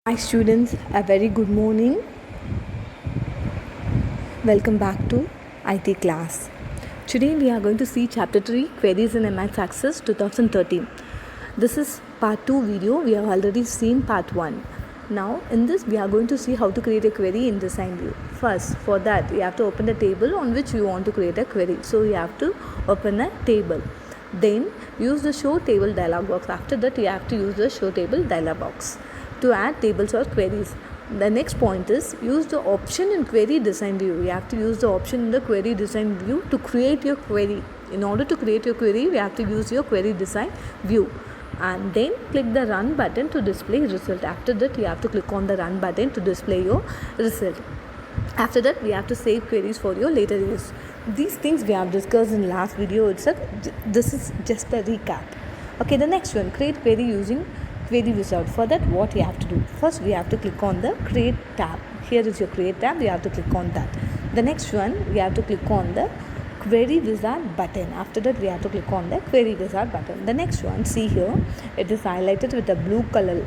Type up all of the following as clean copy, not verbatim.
Hi students, a very good morning. Welcome back to IT class. Today we are going to see chapter 3 queries in MX Access 2013. This is part 2 video. We have already seen part 1. Now in this we are going to see how to create a query in Design View. First, for that you have to open the table on which you want to create a query. So you have to open a table. Then use the show table dialog box. After that you have to use the show table dialog box to add tables or queries. The next point is use the option in query design view. You have to use the option in the query design view to create your query. In order to create your query, you have to use your query design view. And then click the run button to display result. After that, you have to click on the run button to display your result. After that, we have to save queries for your later use. These things we have discussed in last video itself. This is just a recap. Okay, the next one, create query using query wizard. For that, what you have to do? First, we have to click on the create tab. Here is your create tab. You have to click on that. The next one, we have to click on the query wizard button. After that, we have to click on the query wizard button. The next one, see here, it is highlighted with a blue color.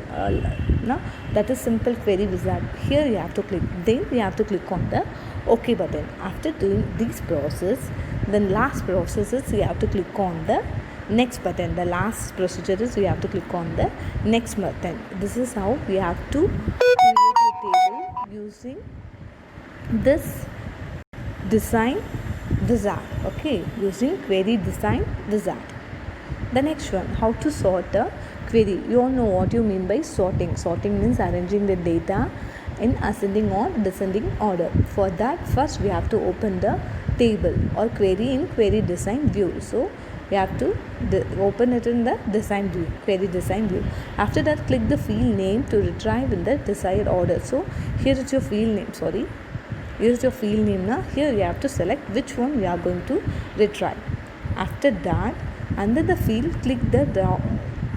That is simple query wizard. Here you have to click. Then we have to click on the OK button. After doing this process, then last process is you have to click on the next button. The last procedure is we have to click on the next button. This is how we have to create a table using this design wizard. Okay, using query design wizard. The next one, how to sort a query. You all know what you mean by sorting. Sorting means arranging the data in ascending or descending order. For that, first we have to open the table or query in query design view. So we have to open it in the design view, query design view. After that, click the field name to retrieve in the desired order. So here is your field name. Here is your field name. Now here you have to select which one we are going to retrieve. After that, under the field, click the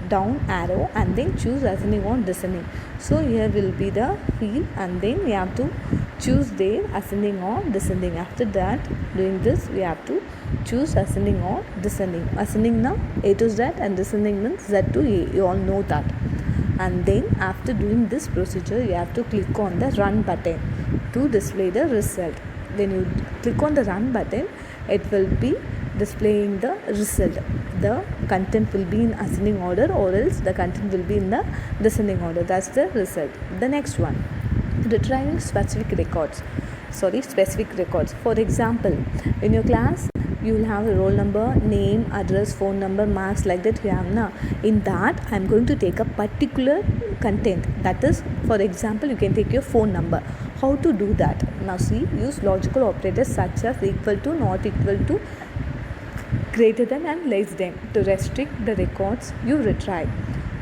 down arrow and then choose ascending or descending. So here will be the field and then we have to choose there ascending or descending. After that, doing this, we have to choose ascending or descending. Ascending now A to Z and descending means Z to A. You all know that. And then after doing this procedure, you have to click on the run button to display the result. When you click on the run button, it will be displaying the result. The content will be in ascending order or else the content will be in the descending order. That's the result. The next one, retrieving specific records. For example, in your class, you will have a roll number, name, address, phone number, marks, like that you have now. In that, I am going to take a particular content. That is, for example, you can take your phone number. How to do that? Now see, use logical operators such as equal to, not equal to, greater than and less than to restrict the records you retrieve.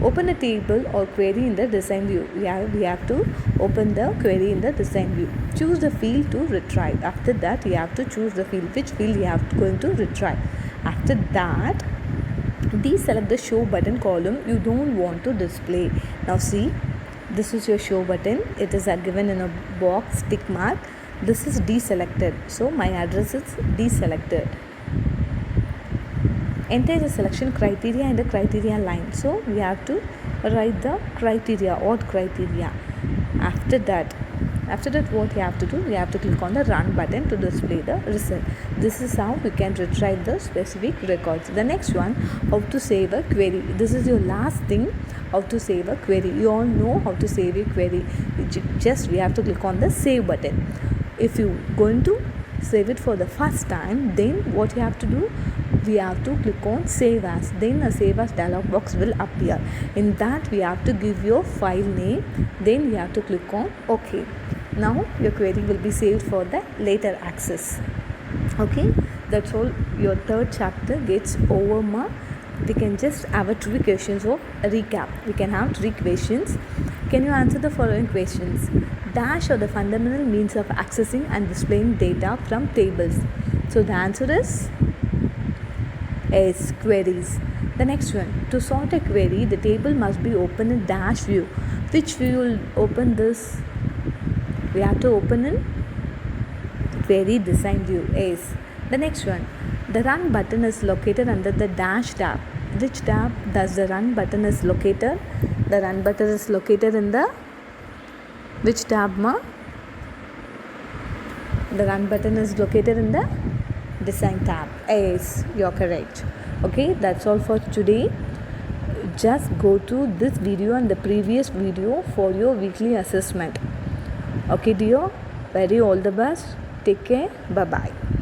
Open a table or query in the design view. We have to open the query in the design view. Choose the field to retrieve. After that, you have to choose the field, which field you have going to retrieve. After that, deselect the show button column you don't want to display. Now see, this is your show button. It is given in a box tick mark. This is deselected. So my address is deselected. Enter the selection criteria in the criteria line. So we have to write the criteria, odd criteria. After that what you have to do, you have to click on the run button to display the result. This is how we can retrieve the specific records. The next one, how to save a query. This is your last thing, how to save a query. You all know how to save a query. Just we have to click on the save button. If you going to save it for the first time, then what you have to do, we have to click on save as. Then a save as dialog box will appear. In that, we have to give your file name. Then you have to click on OK. Now your query will be saved for the later access. Okay, that's all. Your third chapter gets over. We can just have 3 questions of recap. We can have 3 questions. Can you answer the following questions? Dash are the fundamental means of accessing and displaying data from tables. So the answer is queries. The next one, to sort a query, the table must be open in dash view. Which view will open this? We have to open in query design view. The next one, the run button is located under the dash tab. Which tab does the run button is located? The run button is located in the Which tab, ma? The run button is located in the design tab. Yes, you're correct. Okay, that's all for today. Just go to this video and the previous video for your weekly assessment. Okay, dear. Very all the best. Take care. Bye bye.